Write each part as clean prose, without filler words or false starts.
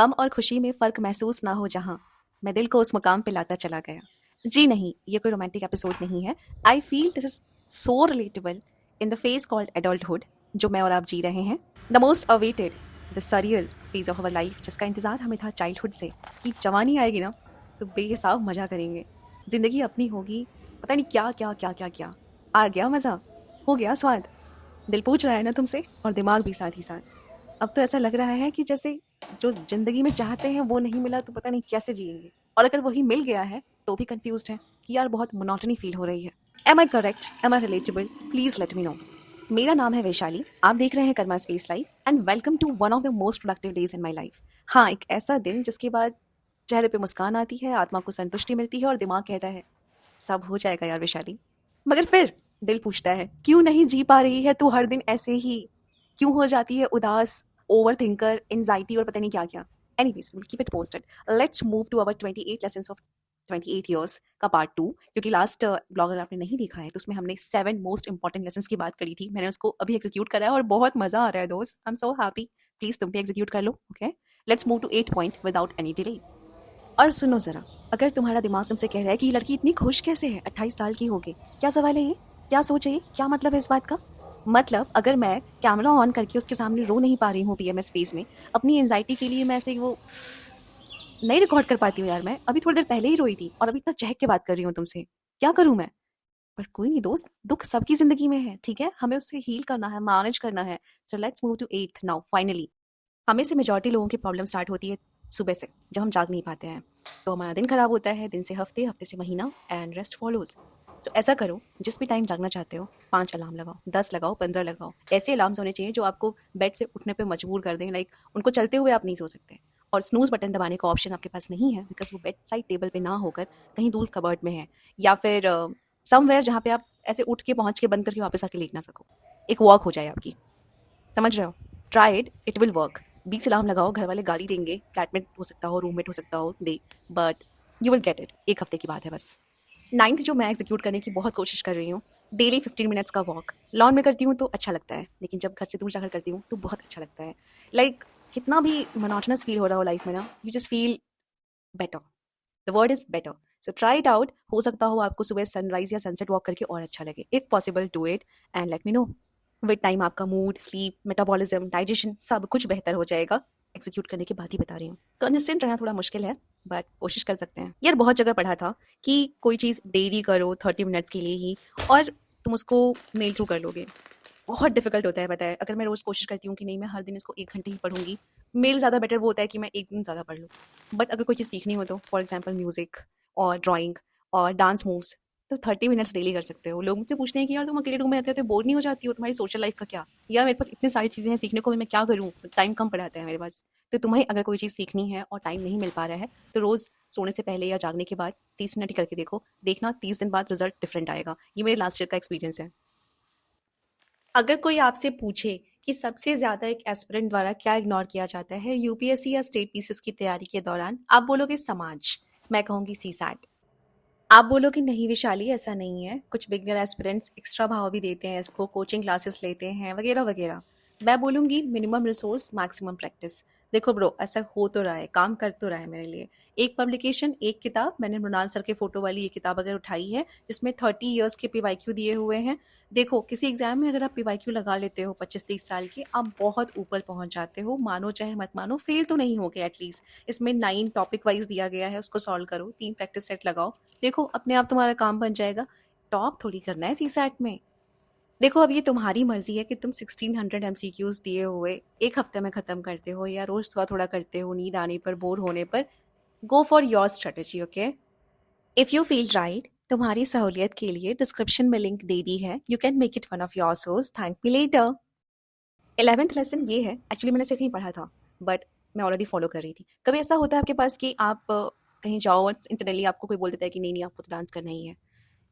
गम और खुशी में फ़र्क महसूस ना हो जहाँ, मैं दिल को उस मुकाम पे लाता चला गया। जी नहीं, ये कोई रोमांटिक एपिसोड नहीं है। I feel this is so relatable in the phase called adulthood, जो मैं और आप जी रहे हैं। The most awaited, the surreal phase of our life, जिसका इंतज़ार हमें था चाइल्डहुड से कि जवानी आएगी ना, तो बेहिसाब मज़ा करेंगे। ज़िंदगी अपनी होगी, पता नहीं क्या, क्या, क्या, क्या, क्या। आ गया मज़ा, हो गया स्वाद। दिल पूछ रहा है ना तुमसे और दिमाग भी साथ ही साथ। अब तो ऐसा लग रहा है कि जैसे जो ज़िंदगी में चाहते हैं वो नहीं मिला तो पता नहीं कैसे जिएँगे, और अगर वही मिल गया है तो भी कन्फ्यूज़्ड हैं कि यार बहुत मोनोटनी फ़ील हो रही है। Am I correct? Am I relatable? Please let me know. मेरा नाम है वैशाली, आप देख रहे हैं karma space life and welcome to one of the most productive days in my life. हाँ, एक ऐसा दिन जिसके बाद चेहरे पे मुस्कान आती है, आत्मा को संतुष्टि मिलती है और दिमाग कहता है सब हो जाएगा यार वैशाली। मगर फिर दिल पूछता है क्यों नहीं जी पा रही है तू हर दिन ऐसे ही? क्यों हो जाती है उदास, ओवर थिंकर, एंजाइटी और पता नहीं क्या क्या। Anyways will keep it posted. Let's move to our 28 lessons of 28 years का पार्ट 2, क्योंकि लास्ट ब्लॉग अगर आपने नहीं देखा है तो उसमें हमने 7 मोस्ट इंपॉर्टेंट लेसन्स की बात करी थी। मैंने उसको अभी एग्जीक्यूट करा है और बहुत मजा आ रहा है दोस्त। I am so happy. Please तुम भी एग्जीक्यूट कर लो। Okay, let's move to 8 point without any delay. और सुनो ज़रा, अगर तुम्हारा दिमाग तुमसे कह रहा है कि ये लड़की इतनी खुश कैसे है, 28 साल की हो गई, क्या सवाल है ये? क्या सोच है ये? क्या मतलब है इस बात का? मतलब अगर मैं कैमरा ऑन करके उसके सामने रो नहीं पा रही हूँ पीएमएस फेस में, अपनी एंजाइटी के लिए मैं ऐसे वो नहीं रिकॉर्ड कर पाती हूँ यार। मैं अभी थोड़ी देर पहले ही रोई थी और अभी इतना चहक के बात कर रही हूँ तुमसे। क्या करूँ मैं? पर कोई नहीं दोस्त, दुख सबकी जिंदगी में है, ठीक है? हमें उससे हील करना है, मैनेज करना है। So let's move to eighth now finally. हमें से मेजॉरिटी लोगों की प्रॉब्लम स्टार्ट होती है सुबह से, जब हम जाग नहीं पाते हैं। तो हमारा दिन खराब होता है, दिन से हफ्ते, हफ्ते से महीना एंड रेस्ट फॉलोज। तो ऐसा करो, जिस भी टाइम जागना चाहते हो 5 अलार्म लगाओ, 10 लगाओ, 15 लगाओ। ऐसे अलार्म्स होने चाहिए जो आपको बेड से उठने पे मजबूर कर दें, लाइक उनको चलते हुए आप नहीं सो सकते। और स्नूज बटन दबाने का ऑप्शन आपके पास नहीं है बिकॉज वो बेड साइड टेबल पे ना होकर कहीं दूर कबर्ड में है, या फिर समवेयर जहाँ पे आप ऐसे उठ के पहुँच के बंद करके वापस आके लेट ना सको। एक वॉक हो जाए आपकी, समझ रहे हो? Try it, it will work. 20 alarm लगाओ, घर वाले गाली देंगे, फ्लैटमेट हो सकता हो, रूममेट हो सकता हो, दे, but you will get it. एक हफ्ते की बात है बस। नाइन्थ जो मैं एग्जीक्यूट करने की बहुत कोशिश कर रही हूँ, डेली 15 मिनट्स का वॉक। लॉन में करती हूँ तो अच्छा लगता है, लेकिन जब घर से दूर जाकर करती हूँ तो बहुत अच्छा लगता है। लाइक कितना भी मोनोटोनस फील हो रहा हो लाइफ में ना, you just feel better. The word is better. So try it out. हो सकता हो आपको सुबह सनराइज या सनसेट वॉक करके और अच्छा लगे। If possible do it and let me no. With time आपका मूड, स्लीप, मेटाबॉलिज्म, डाइजेशन सब कुछ बेहतर हो जाएगा। एग्जीक्यूट करने के बाद ही बता रही हूँ। कंसिस्टेंट रहना थोड़ा मुश्किल है, बट कोशिश कर सकते हैं यार। बहुत जगह पढ़ा था कि कोई चीज़ डेली करो 30 मिनट्स के लिए ही, और तुम उसको मेल थ्रू कर लोगे। बहुत डिफिकल्ट होता है पता है। अगर मैं रोज़ कोशिश करती हूँ कि नहीं मैं हर दिन इसको 1 घंटे ही पढ़ूंगी, मेल ज़्यादा बेटर वो होता है कि मैं एक दिन ज़्यादा पढ़ लूँ। बट अगर कोई चीज़ सीखनी हो तो फॉर एग्जाम्पल म्यूज़िक और ड्राइंग और डांस मूव्स, तो 30 मिनट्स डेली कर सकते हो। लोग मुझसे पूछते हैं कि यार तुम अकेले रूम में रहते हो तो बोर नहीं हो जाती हो, तुम्हारी सोशल लाइफ का क्या? यार मेरे पास इतनी सारी चीज़ें हैं सीखने को भी, मैं क्या करूँ? टाइम कम पड़ाता है मेरे पास। तो तुम्हें अगर कोई चीज़ सीखनी है और टाइम नहीं मिल पा रहा है, तो रोज़ सोने से पहले या जागने के बाद 30 मिनट ही करके देखो। देखना 30 दिन बाद रिजल्ट डिफरेंट आएगा। ये मेरे लास्ट ईयर का एक्सपीरियंस है। अगर कोई आपसे पूछे कि सबसे ज्यादा एक एस्पिरेंट द्वारा क्या इग्नोर किया जाता है यूपीएससी या स्टेट पीसीएस की तैयारी के दौरान, आप बोलोगे समाज। मैं कहूंगी सीसैट। आप बोलोगे नहीं विशाली, ऐसा नहीं है, कुछ बिगनर एस्पिरेंट्स एक्स्ट्रा भाव भी देते हैं इसको, कोचिंग क्लासेस लेते हैं वगैरह वगैरह। मैं बोलूंगी मिनिमम रिसोर्स मैक्सिमम प्रैक्टिस। देखो ब्रो, ऐसा हो तो रहा है, काम कर तो रहा है मेरे लिए। एक पब्लिकेशन, एक किताब, मैंने मृणाल सर के फोटो वाली ये किताब अगर उठाई है जिसमें 30 ईयर्स के पीवाईक्यू दिए हुए हैं। देखो किसी एग्जाम में अगर आप पीवाईक्यू लगा लेते हो 25-30 साल के, आप बहुत ऊपर पहुंच जाते हो। मानो चाहे मत मानो, फेल तो नहीं हो गए एटलीस्ट। इसमें 9 टॉपिक वाइज दिया गया है, उसको सॉल्व करो, 3 प्रैक्टिस सेट लगाओ। देखो अपने आप तुम्हारा काम बन जाएगा। टॉप थोड़ी करना है सीसैट में। देखो अब ये तुम्हारी मर्जी है कि तुम 1600 एमसीक्यूज दिए हुए एक हफ्ते में खत्म करते हो या रोज थोड़ा थोड़ा करते हो, नींद आने पर, बोर होने पर। Go for your strategy, okay? If you feel right, तुम्हारी सहूलियत के लिए डिस्क्रिप्शन में लिंक दे दी है, you can make it one of your source, thank me later. 11th lesson ये है, एक्चुअली मैंने सिर्फ नहीं पढ़ा था, बट मैं ऑलरेडी फॉलो कर रही थी। कभी ऐसा होता है आपके पास कि आप कहीं जाओ और इंटरनली आपको कोई बोल देता है कि नहीं नहीं आपको तो डांस करना ही है,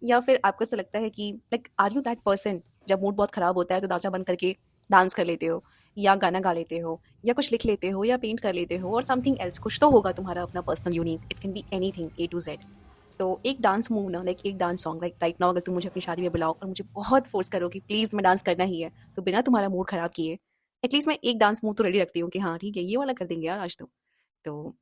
या फिर आपको ऐसा लगता है कि like are you that person, जब मूड बहुत खराब होता है तो दरवाजा बंद करके डांस कर लेते हो, या गाना गा लेते हो, या कुछ लिख लेते हो, या पेंट कर लेते हो, और समथिंग एल्स, कुछ तो होगा तुम्हारा अपना personal unique. It can be anything A to Z. तो एक डांस मूव ना, लाइक एक dance song, like right now अगर तुम मुझे अपनी शादी में बुलाओ और मुझे बहुत फोर्स करो कि प्लीज मैं डांस करना ही है, तो बिना तुम्हारा मूड खराब किए एटलीस्ट मैं एक डांस मूव तो रेडी रखती हूँ कि हाँ ठीक है ये वाला कर देंगे यार आज तो। तो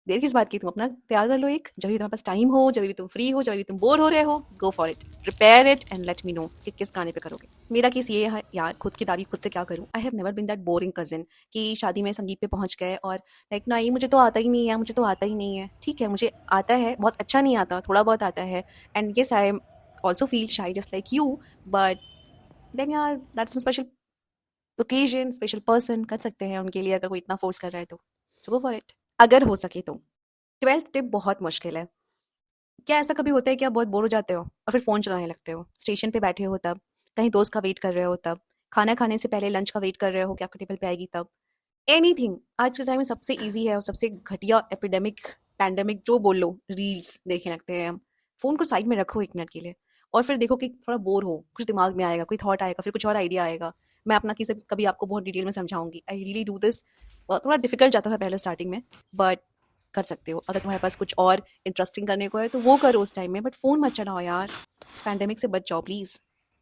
देर किस बात की, तुम अपना तैयार कर लो एक, जब भी तुम्हारे पास टाइम हो, जब भी तुम फ्री हो, जब भी तुम बोर हो रहे हो, go for it, prepare it and let me no कि किस गाने पे करोगे। मेरा केस ये है यार, खुद की तारीफ खुद से क्या करूं, I have never been that boring cousin कि शादी में संगीत पे पहुंच गए और लाइक नहीं मुझे तो आता ही नहीं है, मुझे तो आता ही नहीं है। ठीक है, मुझे आता है, बहुत अच्छा नहीं आता, थोड़ा बहुत आता है, and yes I am also feel shy just like you, but then यार that's special occasion, special person, कर सकते हैं उनके लिए अगर कोई इतना फोर्स कर रहा है तो, सो गो फॉर इट। अगर हो सके तो 12th टिप बहुत मुश्किल है। क्या ऐसा कभी होता है कि आप बहुत बोर हो जाते हो और फिर फ़ोन चलाने लगते हो? स्टेशन पे बैठे हो तब, कहीं दोस्त का वेट कर रहे हो तब, खाना खाने से पहले लंच का वेट कर रहे हो कि आपके टेबल पे आएगी तब। एनीथिंग, आज के टाइम में सबसे ईज़ी है और सबसे घटिया एपिडेमिक, पैंडेमिक जो बोल लो, रील्स देखने लगते हैं हम। फ़ोन को साइड में रखो 1 मिनट के लिए और फिर देखो कि थोड़ा बोर हो, कुछ दिमाग में आएगा, कोई थॉट आएगा, फिर कुछ और आइडिया आएगा। मैं अपना किसी कभी आपको बहुत डिटेल में समझाऊँगी। I really do this. थोड़ा डिफ़िकल्ट जाता था पहले स्टार्टिंग में, बट कर सकते हो। अगर तुम्हारे पास कुछ और इंटरेस्टिंग करने को है तो वो करो उस टाइम में, बट फ़ोन मत चलाओ यार। इस पैंडेमिक से बच जाओ प्लीज़।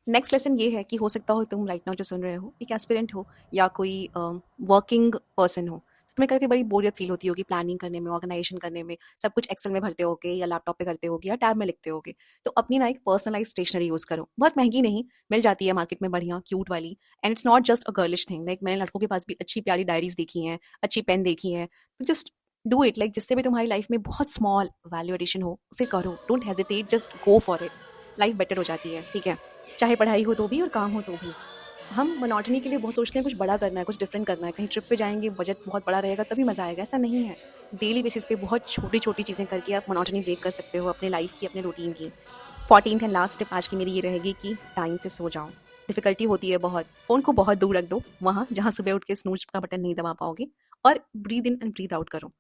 नेक्स्ट लेसन ये है कि हो सकता हो तुम राइट नाउ जो सुन रहे हो एक एस्पिरेंट हो या कोई वर्किंग पर्सन हो, तो तुम्हें करके बड़ी बोरियत फील होती होगी प्लानिंग करने में, ऑर्गेनाइजेशन करने में, सब कुछ एक्सेल में भरते होगे या लैपटॉप पे करते होगे या टैब में लिखते होगे। तो अपनी ना एक पर्सनलाइज स्टेशनरी यूज़ करो, बहुत महंगी नहीं, मिल जाती है मार्केट में बढ़िया क्यूट वाली, and it's not just a girlish thing. Like मैंने लड़कों के पास भी अच्छी प्यारी डायरीज देखी हैं, अच्छी पेन देखी है, तो जस्ट डू इट। लाइक जिससे भी तुम्हारी लाइफ में बहुत स्मॉल वैल्यू एडिशन हो उसे करो, don't hesitate, just go for it. Life better हो जाती है, ठीक है, चाहे पढ़ाई हो तो भी और काम हो तो भी। हम मोनोटनी के लिए बहुत सोचते हैं कुछ बड़ा करना है, कुछ डिफरेंट करना है, कहीं ट्रिप पे जाएंगे, बजट बहुत बड़ा रहेगा तभी मज़ा आएगा, ऐसा नहीं है। डेली बेसिस पे बहुत छोटी छोटी चीज़ें करके आप मोनोटनी ब्रेक कर सकते हो अपने लाइफ की, अपने रूटीन की। 14th एंड लास्ट टिप आज की मेरी ये रहेगी कि टाइम से सो जाओ। डिफिकल्टी होती है बहुत, फ़ोन को बहुत दूर रख दो, वहाँ जहाँ सुबह उठ के स्नूज का बटन नहीं दबा पाओगे, और breathe in and breathe out करो।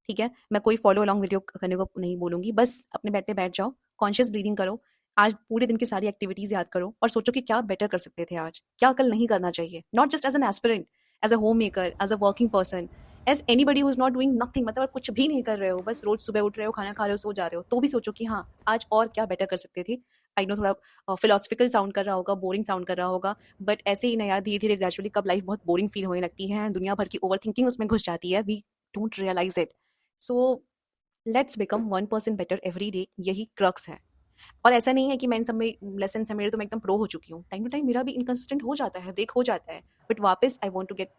ठीक है, मैं कोई फॉलो अलॉन्ग वीडियो करने को नहीं बोलूँगी, बस अपने बेड पे बैठ जाओ, कॉन्शियस ब्रीदिंग करो, आज पूरे दिन की सारी एक्टिविटीज़ याद करो और सोचो कि क्या बेटर कर सकते थे आज, क्या कल नहीं करना चाहिए, not just as an aspirant, as a home maker, as a working person, as anybody who is not doing nothing, मतलब आप कुछ भी नहीं कर रहे हो, बस रोज़ सुबह उठ रहे हो, खाना खा रहे हो, सो जा रहे हो, तो भी सोचो कि हाँ, आज और क्या बेटर कर सकते थे। आई नो थोड़ा फिलोसफिकल साउंड कर रहा होगा, बोरिंग साउंड कर रहा होगा, बट ऐसे ही ना यार, धीरे-धीरे ग्रेजुअली कब लाइफ बहुत बोरिंग फील होने लगती है, दुनिया भर की ओवरथिंकिंग उसमें घुस जाती है, we don't realize it. So let's become 1% better every day, यही क्रक्स है। और ऐसा नहीं है कि मैं इन सब में लेसन है मेरे तो मैं एकदम प्रो हो चुकी हूँ, टाइम टू टाइम मेरा भी इनकंसिस्टेंट हो जाता है, ब्रेक हो जाता है, बट वापस I want to get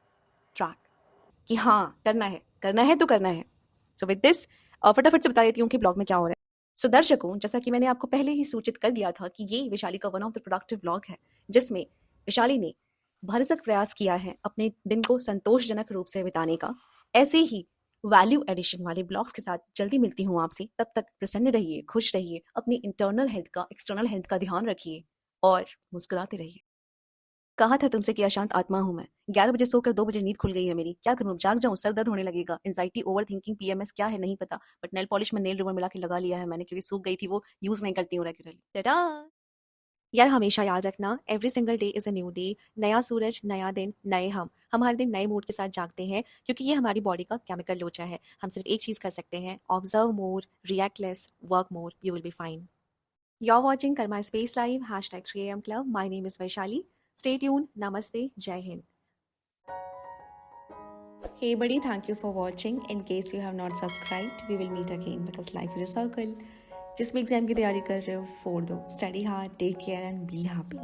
track कि हाँ करना है, करना है तो करना है। सो विद दिस फटाफट से बता देती हूँ कि ब्लॉग में क्या हो रहा है। सो दर्शकों, जैसा कि मैंने आपको पहले ही सूचित कर दिया था कि ये वैशाली का one of the productive blog है, जिसमें वैशाली ने भरसक प्रयास किया है अपने दिन को संतोषजनक रूप से बिताने का। ऐसे ही वैल्यू एडिशन वाले ब्लॉग्स के साथ जल्दी मिलती हूँ आपसे, तब तक प्रसन्न रहिए, खुश रहिए, अपनी इंटरनल हेल्थ का, एक्सटर्नल हेल्थ का ध्यान रखिए और मुस्कुराते रहिए। कहा था तुमसे कि अशांत आत्मा हूँ मैं, 11 बजे सोकर 2 बजे नींद खुल गई है मेरी, क्या करूँ, जाग जाऊँ, सर दर्द होने लगेगा, एंजाइटी, ओवर थिंकिंग, पीएमएस क्या है नहीं पता, बट नेल पॉलिश में नेल रिमूवर मिला के लगा लिया है मैंने क्योंकि सूख गई थी, वो यूज नहीं करती हूँ रेगुलरली। टाटा। यार हमेशा याद रखना, every single day is a new day, नया सूरज, नया दिन, नए हम हर दिन नए मूड के साथ जागते हैं क्योंकि ये हमारी बॉडी का केमिकल लोचा है। हम सिर्फ एक चीज़ कर सकते हैं, observe more, react less, work more, you will be fine. You're watching Karma Space Live, hashtag 3am Club. My name is Vaishali. Stay tuned. Namaste. Jai Hind. Hey buddy, thank you for watching. In case you have not subscribed, we will meet again because life is a circle. जिस भी exam की तैयारी कर रहे हो, फोड़ दो, study hard, take care and be happy.